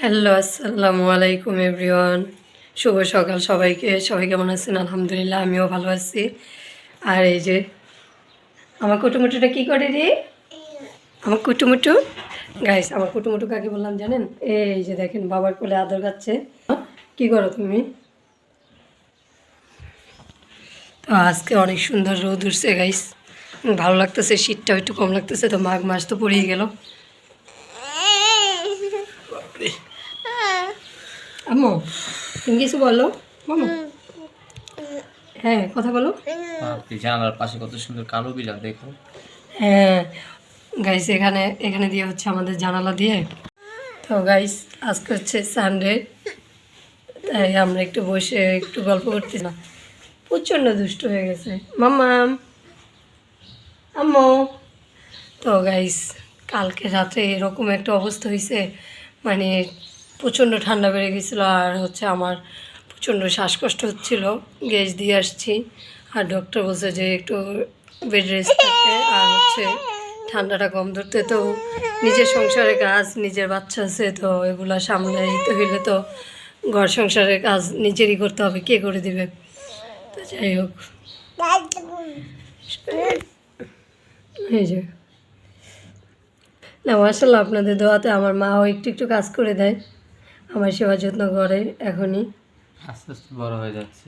Hello, আসসালামু আলাইকুম everyone. শুভ সকাল সবাইকে। সবাই কেমন আছেন? আলহামদুলিল্লাহ, আমিও ভালো আছি। আর এই যে আমার কুটুমুটুটা কী করে রে? আমার কুটুমুটু গাইস, আমার কুটুমুটু কাকে বললাম জানেন? এই যে দেখেন, বাবার কোলে আদর খাচ্ছে। কি করো তুমি? তো আজকে অনেক সুন্দর রোদ উঠছে গাইস, ভালো লাগতেছে। শীতটাও একটু কম লাগতেছে। তো মাঘ মাস তো পড়েই গেল। আম্মু, তুমি কিছু বলো মামা। হ্যাঁ, কথা বলো। জানালার পাশে কত সুন্দর কালো বিড়াল দেখো। হ্যাঁ গাইস, এখানে এখানে দিয়ে হচ্ছে আমাদের জানালা দিয়ে। তো গাইস, আজকে হচ্ছে সানডে, তাই আমরা একটু বসে একটু গল্প করছি না। প্রচণ্ড দুষ্ট হয়ে গেছে মাম্মাম, আম্মু। তো গাইস, কালকে রাতে এরকম একটা অবস্থা হয়েছে, মানে প্রচণ্ড ঠান্ডা বেড়ে গেছিলো। আর হচ্ছে আমার প্রচণ্ড শ্বাসকষ্ট হচ্ছিল। গ্যাস দিয়ে আসছি, আর ডক্টর বলছে যে একটু বেড রেস্ট করতে, আর হচ্ছে ঠান্ডাটা কম ধরতে। তো নিজের সংসারের কাজ, নিজের বাচ্চা আছে, তো এগুলো সামলাইতে হইলে তো ঘর সংসারের কাজ নিজেরই করতে হবে, কে করে দিবে? তো যাই হোক, এই যে না, মাশাআল্লাহ, আপনাদের দোয়াতে আমার মাও একটু একটু কাজ করে দেয়, আমার সেবা যত্ন করে এখনই। আস্তে আস্তে বড় হয়ে যাচ্ছে।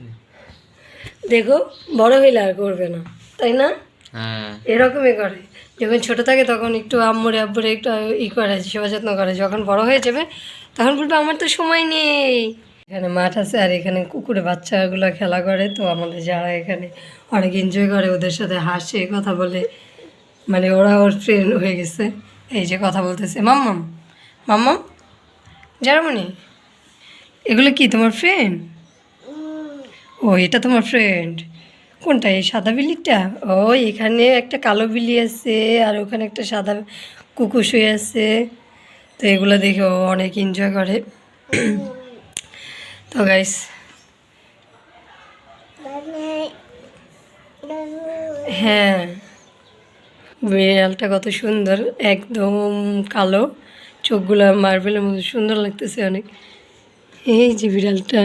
দেখো, বড় হইলে আর করবে না, তাই না? হ্যাঁ, এরকমই করে। যখন ছোট থাকে তখন একটু আম্মুরে আব্বুরে একটু করে, সেবা যত্ন করে। যখন বড় হয়ে যাবে তখন বলবে আমার তো সময় নেই। এখানে মাঠ আছে, আর এখানে কুকুরে বাচ্চাগুলো খেলা করে। তো আমাদের যারা এখানে অনেক এনজয় করে, ওদের সাথে হাসে, কথা বলে, মানে ওরা ওর ফ্রেন্ড হয়ে গেছে। এই যে কথা বলতেছে, মাম্মাম মাম্মাম, জার্মানি, এগুলো কি তোমার ফ্রেন্ড? ও, এটা তোমার ফ্রেন্ড? কোনটা, এই সাদা বিলিটা? ও, এখানে একটা কালো বিলি আছে, আর ওখানে একটা সাদা কুকুর শুয়ে আছে। তো এগুলো দেখে ও অনেক এনজয় করে। তো গাইস, হ্যাঁ, বিড়ালটা কত সুন্দর, একদম কালো, চোখগুলো মার্বেলের মতো সুন্দর লাগতেছে অনেক। এই যে বিড়ালটা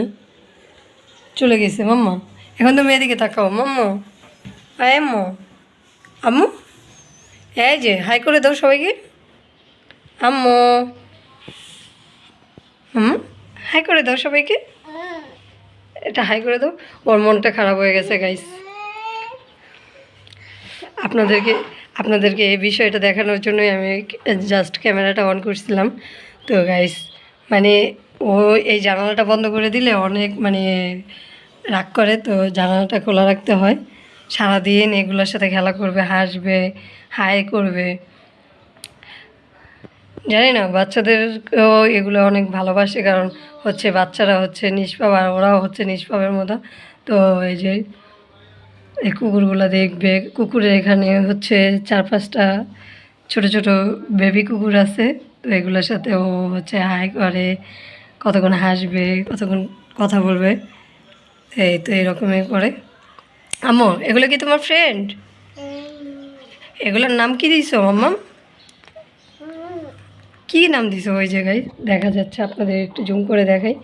চলে গেছে মাম্মা। এখন তুমি এদিকে তাকাও মাম্মা। আম্মু, আম্মু, এই যে হাই করে দাও সবাইকে। আম্মু, আম্মু, হাই করে দাও সবাইকে। এটা হাই করে দাও। ওর মনটা খারাপ হয়ে গেছে গাইস। আপনাদেরকে আপনাদেরকে এই বিষয়টা দেখানোর জন্যই আমি জাস্ট ক্যামেরাটা অন করছিলাম। তো গাইস, মানে ও এই জানালাটা বন্ধ করে দিলে অনেক মানে রাগ করে। তো জানালাটা খোলা রাখতে হয়। সারাদিন এগুলোর সাথে খেলা করবে, হাসবে, হাই করবে। জানি না, বাচ্চাদেরকেও এগুলো অনেক ভালোবাসে, কারণ হচ্ছে বাচ্চারা হচ্ছে নিষ্পাপ, আর ওরাও হচ্ছে নিষ্পাপের মতো। তো এই যে এই কুকুরগুলো দেখবে, কুকুরের এখানে হচ্ছে 4-5টা ছোট ছোট বেবি কুকুর আছে। তো এগুলোর সাথে ও হচ্ছে হাই করে, কতক্ষণ হাসবে, কতক্ষণ কথা বলবে। এই তো এরকমই করে। আম্মু, এগুলো কি তোমার ফ্রেন্ড? এগুলোর নাম কি দিছো মাম্মা? কি নাম দিছো? ওই জায়গায় দেখা যাচ্ছে, আপনাদের একটু জুম করে দেখাই।